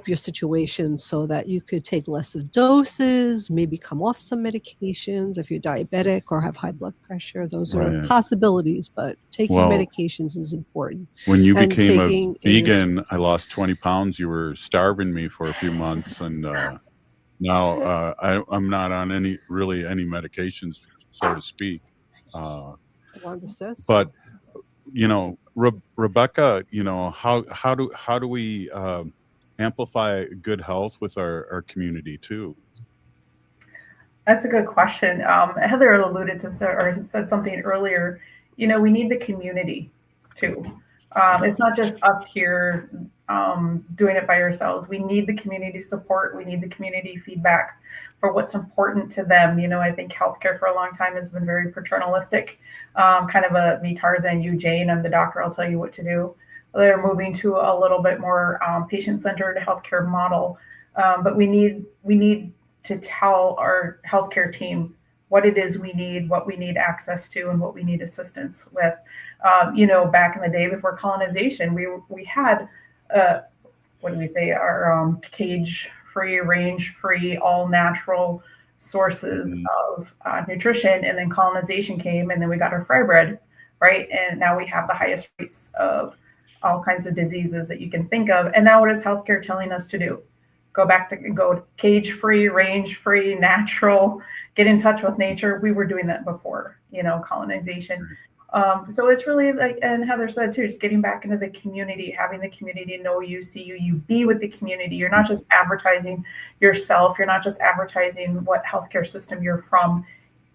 D: your situation so that you could take less of doses, maybe come off some medications if you're diabetic or have high blood pressure. Those are possibilities, but taking medications is important.
A: When you became a vegan, I lost 20 pounds. You were starving me for a few months, and now I'm not on any medications, so to speak. But Rebekah, how do we amplify good health with our community too?
N: That's a good question. Heather alluded to or said something earlier. We need the community too. It's not just us here doing it by ourselves. We need the community support. We need the community feedback for what's important to them. I think healthcare for a long time has been very paternalistic, kind of a me Tarzan, you Jane, I'm the doctor, I'll tell you what to do. They're moving to a little bit more patient-centered healthcare model, but we need to tell our healthcare team what it is we need, what we need access to, and what we need assistance with. Back in the day before colonization, we had what do we say? Our cage-free, range-free, all-natural sources of nutrition, and then colonization came, and then we got our fry bread, right? And now we have the highest rates of all kinds of diseases that you can think of. And now what is healthcare telling us to do? Go cage-free, range-free, natural, get in touch with nature. We were doing that before, colonization. So it's really like, and Heather said too, just getting back into the community, having the community know you, see you, you be with the community. You're not just advertising yourself. You're not just advertising what healthcare system you're from.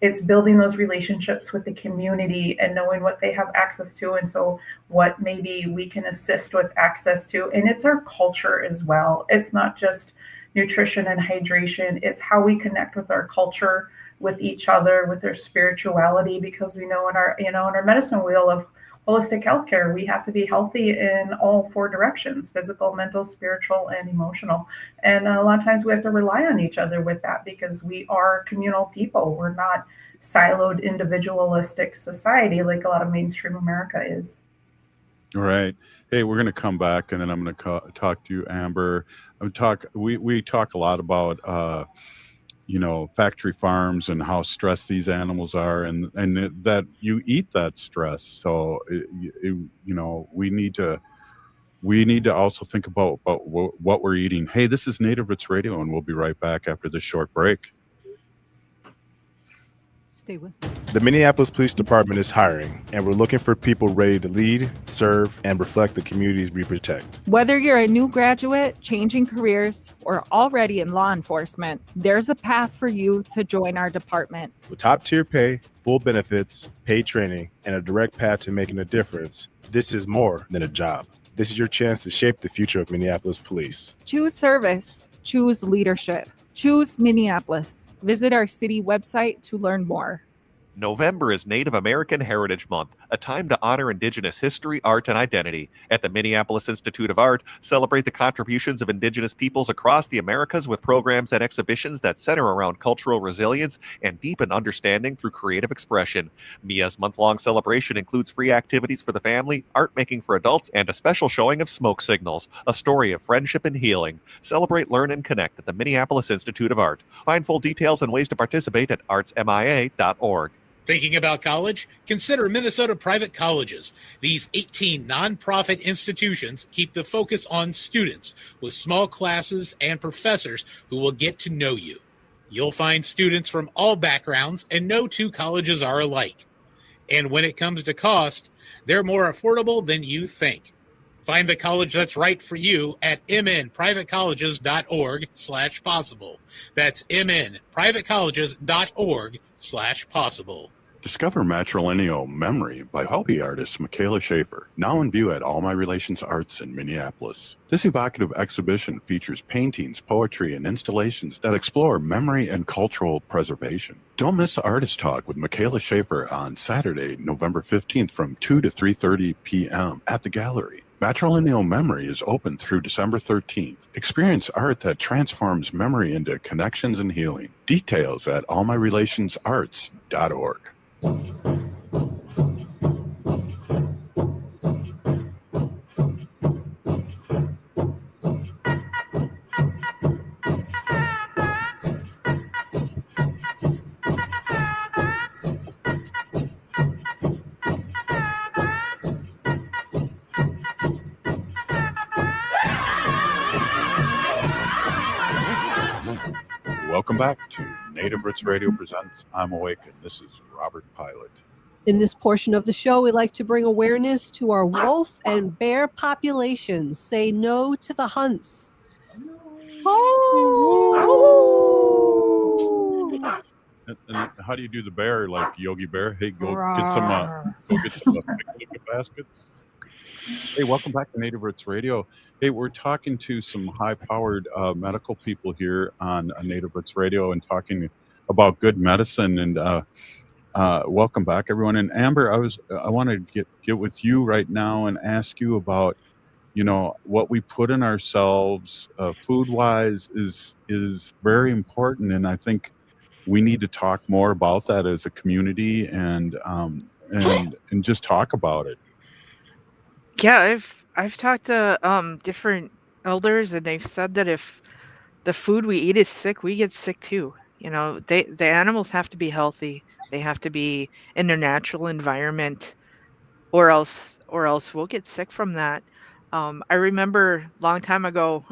N: It's building those relationships with the community and knowing what they have access to. And so what maybe we can assist with access to. And it's our culture as well. It's not just nutrition and hydration. It's how we connect with our culture, with each other, with their spirituality, because we know in our medicine wheel of holistic healthcare, we have to be healthy in all four directions: physical, mental, spiritual, and emotional. And a lot of times we have to rely on each other with that, because we are communal people. We're not siloed, individualistic society like a lot of mainstream America is.
A: All right. Hey, we're going to come back, and then I'm going to talk to you, Amber. We talk a lot about factory farms and how stressed these animals are, and that you eat that stress. So we need to also think about what we're eating. Hey, this is Native Roots Radio, and we'll be right back after this short break.
D: Stay with me.
B: The Minneapolis Police Department is hiring, and we're looking for people ready to lead, serve, and reflect the communities we protect.
C: Whether you're a new graduate, changing careers, or already in law enforcement, there's a path for you to join our department.
B: With top-tier pay, full benefits, paid training, and a direct path to making a difference, this is more than a job. This is your chance to shape the future of Minneapolis police.
C: Choose service. Choose leadership. Choose Minneapolis. Visit our city website to learn more.
T: November is Native American Heritage Month, a time to honor Indigenous history, art, and identity. At the Minneapolis Institute of Art, celebrate the contributions of Indigenous peoples across the Americas with programs and exhibitions that center around cultural resilience and deepen understanding through creative expression. MIA's month-long celebration includes free activities for the family, art making for adults, and a special showing of Smoke Signals, a story of friendship and healing. Celebrate, learn, and connect at the Minneapolis Institute of Art. Find full details and ways to participate at artsmia.org.
Q: Thinking about college? Consider Minnesota private colleges. These 18 nonprofit institutions keep the focus on students with small classes and professors who will get to know you. You'll find students from all backgrounds, and no two colleges are alike. And when it comes to cost, they're more affordable than you think. Find the college that's right for you at mnprivatecolleges.org/possible. That's mnprivatecolleges.org/possible.
A: Discover Matrilineal Memory by Hopi artist Michaela Schaefer, now in view at All My Relations Arts in Minneapolis. This evocative exhibition features paintings, poetry, and installations that explore memory and cultural preservation. Don't miss the Artist Talk with Michaela Schaefer on Saturday, November 15th from 2 to 3:30 p.m. at the gallery. Matrilineal Memory is open through December 13th. Experience art that transforms memory into connections and healing. Details at allmyrelationsarts.org. Welcome back to Native Roots Radio Presents I'm Awake, and this is Robert Pilot.
D: In this portion of the show, we like to bring awareness to our wolf and bear populations. Say no to the hunts. Oh!
A: And how do you do the bear, like Yogi Bear? Hey, go get some picnic baskets. Hey, welcome back to Native Roots Radio. Hey, we're talking to some high-powered medical people here on Native Roots Radio and talking about good medicine. And welcome back, everyone. And Amber, I want to get with you right now and ask you about, what we put in ourselves, food-wise, is very important. And I think we need to talk more about that as a community and just talk about it.
O: Yeah, I've talked to different elders, and they've said that if the food we eat is sick, we get sick too. The animals have to be healthy. They have to be in their natural environment, or else we'll get sick from that. I remember a long time ago,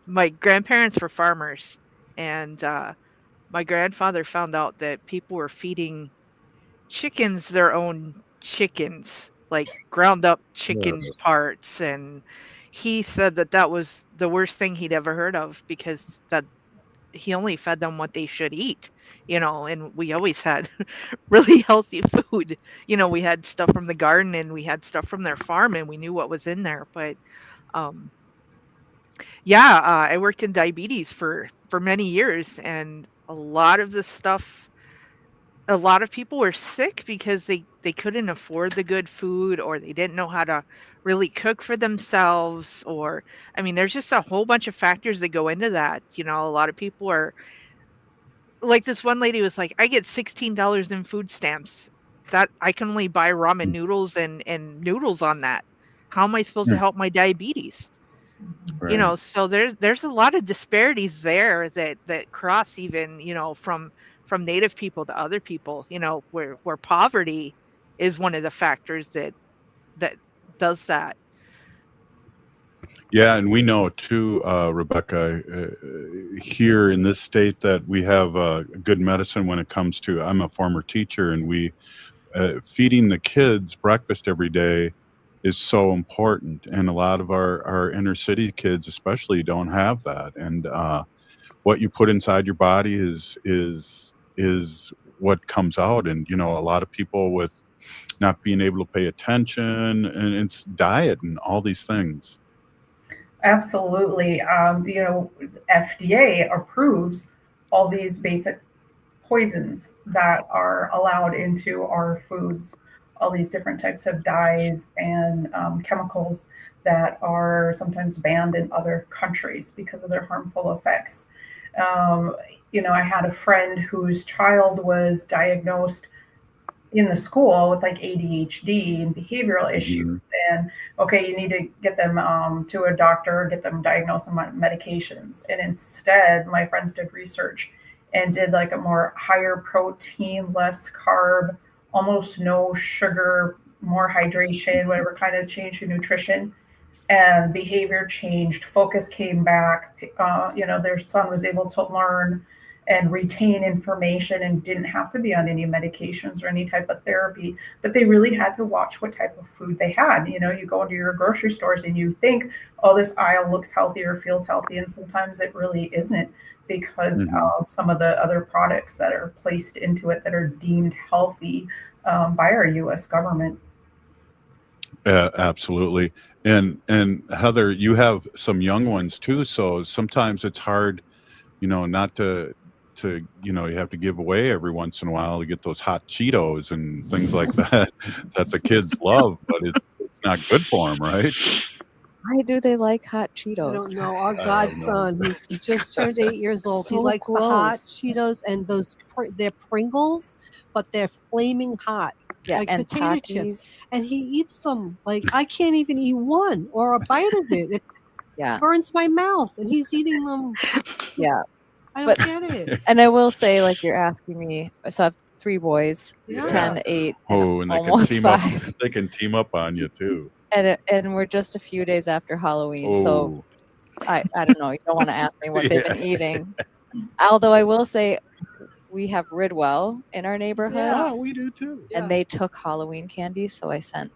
O: my grandparents were farmers, and my grandfather found out that people were feeding chickens their own chickens, like ground up chicken parts, and he said that was the worst thing he'd ever heard of, because that he only fed them what they should eat, and we always had really healthy food. We had stuff from the garden, and we had stuff from their farm, and we knew what was in there. But I worked in diabetes for many years, and a lot of people were sick because they couldn't afford the good food, or they didn't know how to really cook for themselves, or there's just a whole bunch of factors that go into that. A lot of people are like, this one lady was like, I get $16 in food stamps, that I can only buy ramen noodles and noodles on that. How am I supposed to help my diabetes?
A: Right.
O: So there's a lot of disparities there that cross even, from Native people to other people, where poverty is one of the factors that does that.
A: Yeah, and we know too, Rebekah, here in this state that we have good medicine when it comes to, I'm a former teacher, and we feeding the kids breakfast every day is so important. And a lot of our inner city kids especially don't have that. And what you put inside your body is what comes out. And, a lot of people with not being able to pay attention, and it's diet and all these things.
N: Absolutely. FDA approves all these basic poisons that are allowed into our foods, all these different types of dyes and chemicals that are sometimes banned in other countries because of their harmful effects. I had a friend whose child was diagnosed in the school with like ADHD and behavioral issues. And okay, you need to get them to a doctor, get them diagnosed on medications. And instead, my friends did research and did like a more higher protein, less carb, almost no sugar, more hydration, whatever kind of change in nutrition. And behavior changed, focus came back. Their son was able to learn and retain information and didn't have to be on any medications or any type of therapy, but they really had to watch what type of food they had. You go into your grocery stores and you think, oh, this aisle looks healthy or feels healthy, and sometimes it really isn't because of some of the other products that are placed into it that are deemed healthy by our U.S. government.
A: Absolutely. And Heather, you have some young ones too, so sometimes it's hard, not to you have to give away every once in a while to get those hot Cheetos and things like that the kids love, but it's not good for them, right?
M: Why do they like hot Cheetos?
D: I don't know. Our godson, he just turned 8 years old.
M: So
D: he likes the hot
M: gross.
D: Cheetos and they're Pringles, but they're flaming hot.
M: Yeah,
D: like
M: and
D: potato
M: Takis.
D: chips. And he eats them. Like, I can't even eat one or a bite of it. It
M: Yeah.
D: burns my mouth, and he's eating them.
M: Yeah.
D: I don't get it.
M: And I will say, like, you're asking me, so I have 3 boys,
D: Yeah.
M: 10, 8, and
A: Oh, and they can
M: almost
A: team
M: 5.
A: up. They can team up on you too.
M: And we're just a few days after Halloween, so I don't know. You don't want to ask me what they've been eating. Although I will say, we have Ridwell in our neighborhood.
A: Yeah, we do too.
M: And they took Halloween candy, so I sent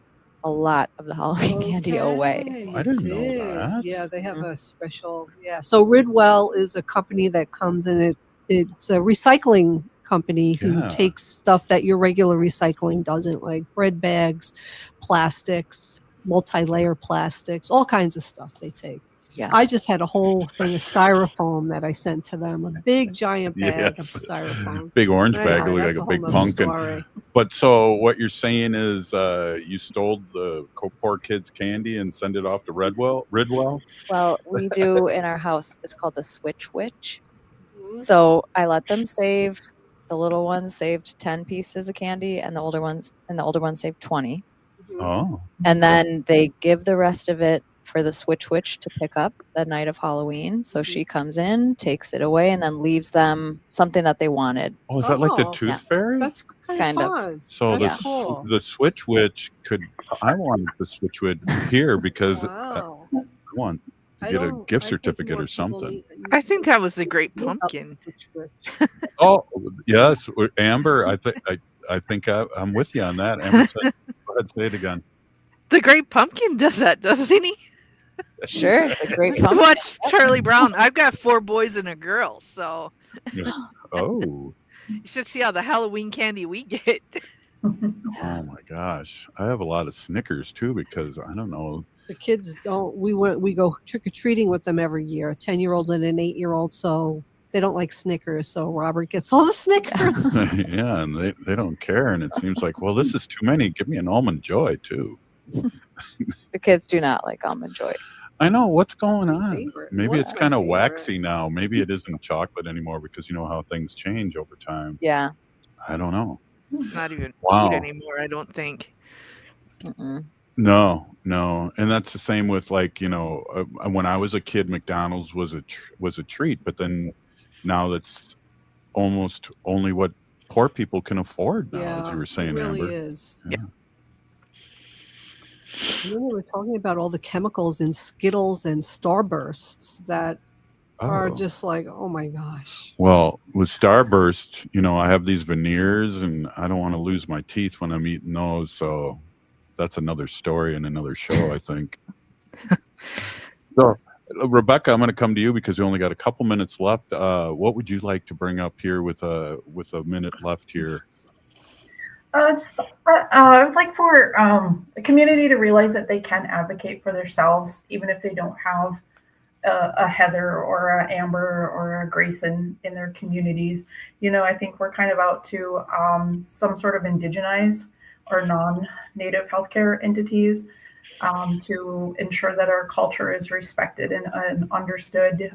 M: a lot of the Halloween candy away.
A: I didn't know that.
D: Yeah, they have a special. Yeah. So Ridwell is a company that comes in. It's a recycling company who takes stuff that your regular recycling doesn't, like bread bags, plastics, multi-layer plastics, all kinds of stuff they take.
M: Yeah.
D: I just had a whole thing of styrofoam that I sent to them, a big giant bag of styrofoam.
A: Big orange
D: I
A: bag,
D: know,
A: look like
D: that's
A: a
D: a
A: big
D: whole nother
A: pumpkin.
D: story.
A: But so what you're saying is you stole the poor kids' candy and send it off to Ridwell?
M: Well, we do in our house. It's called the Switch Witch. So I let them save. The little ones saved 10 pieces of candy, and the older ones saved 20.
A: Oh.
M: And then they give the rest of it for the Switch Witch to pick up the night of Halloween. So she comes in, takes it away, and then leaves them something that they wanted.
A: Oh, is that like the Tooth Fairy?
D: That's
M: Kind of.
A: So
M: That's
A: the Switch Witch I wanted the Switch Witch here because I want to get a gift certificate or something.
O: I think that was the Great Pumpkin.
A: Oh, yes. Amber, I think I'm with you on that. Amber, go ahead, say it again.
O: The Great Pumpkin does that, doesn't he?
M: Sure, the Great
O: You
M: Pumpkin.
O: watch Charlie Brown. I've got 4 boys and a girl, so
A: Oh.
O: you should see all the Halloween candy we get.
A: Oh my gosh. I have a lot of Snickers too because I don't know.
D: The kids don't. We go trick or treating with them every year. A 10-year-old and an 8-year-old. So they don't like Snickers. So Robert gets all the Snickers.
A: Yeah, and they don't care. And it seems like, well, this is too many. Give me an Almond Joy too.
M: The kids do not like Almond Joy.
A: I know what's going on. Maybe
D: What's
A: it's
D: my
A: kind of
D: favorite?
A: waxy now. Maybe it isn't chocolate anymore because you know how things change over time.
M: Yeah.
A: I don't know.
O: It's not even
A: Wow.
O: food anymore, I don't think.
A: No, and that's the same with like when I was a kid, McDonald's was a treat, but then now that's almost only what poor people can afford now, as you were saying,
D: it really
A: Amber.
D: is.
A: Yeah.
D: And then they were talking about all the chemicals in Skittles and Starbursts that are just like, oh my gosh.
A: Well, with Starburst, I have these veneers, and I don't want to lose my teeth when I'm eating those, so that's another story and another show, I think. So, Rebekah, I'm going to come to you because we only got a couple minutes left. What would you like to bring up here with a minute left here?
N: I would like for the community to realize that they can advocate for themselves, even if they don't have a Heather or a Amber or a Grayson in their communities. I think we're kind of out to some sort of indigenize or non-native healthcare entities to ensure that our culture is respected and understood.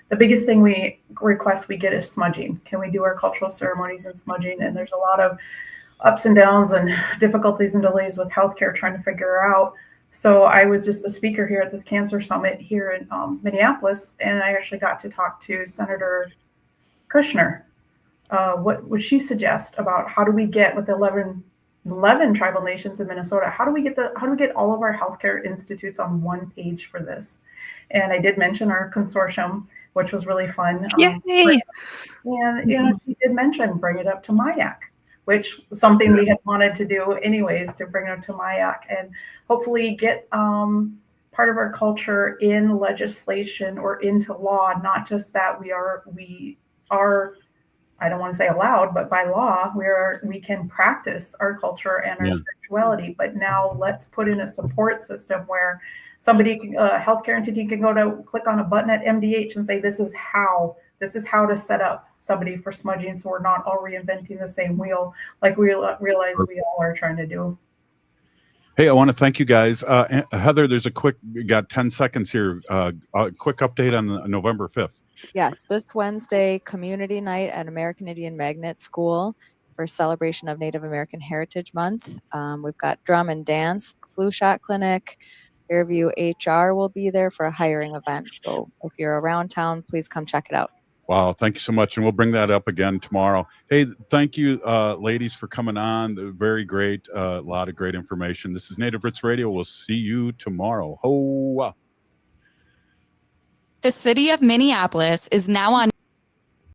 N: The biggest thing we get is smudging. Can we do our cultural ceremonies in smudging? And there's a lot of ups and downs and difficulties and delays with healthcare trying to figure out. So I was just a speaker here at this cancer summit here in Minneapolis, and I actually got to talk to Senator Kushner. What would she suggest about how do we get with 11 tribal nations in Minnesota? How do we get all of our healthcare institutes on one page for this? And I did mention our consortium, which was really fun.
O: Yay!
N: And she did mention bring it up to MIAC, which was something we had wanted to do anyways, to bring it up to MIAC and hopefully get part of our culture in legislation or into law, not just that we are I don't want to say allowed, but by law, we can practice our culture and our spirituality. But now let's put in a support system where somebody, a healthcare entity, can go to click on a button at MDH and say, this is how to set up somebody for smudging, so we're not all reinventing the same wheel like we realize we all are trying to do.
A: Hey, I want to thank you guys. Heather, you got 10 seconds here. A quick update on November 5th.
M: Yes, this Wednesday, community night at American Indian Magnet School for celebration of Native American Heritage Month. We've got drum and dance, flu shot clinic. Fairview HR will be there for a hiring event. So if you're around town, please come check it out.
A: Wow, thank you so much. And we'll bring that up again tomorrow. Hey, thank you, ladies, for coming on. Very great. A lot of great information. This is Native Roots Radio. We'll see you tomorrow. Ho!
P: The city of Minneapolis is now on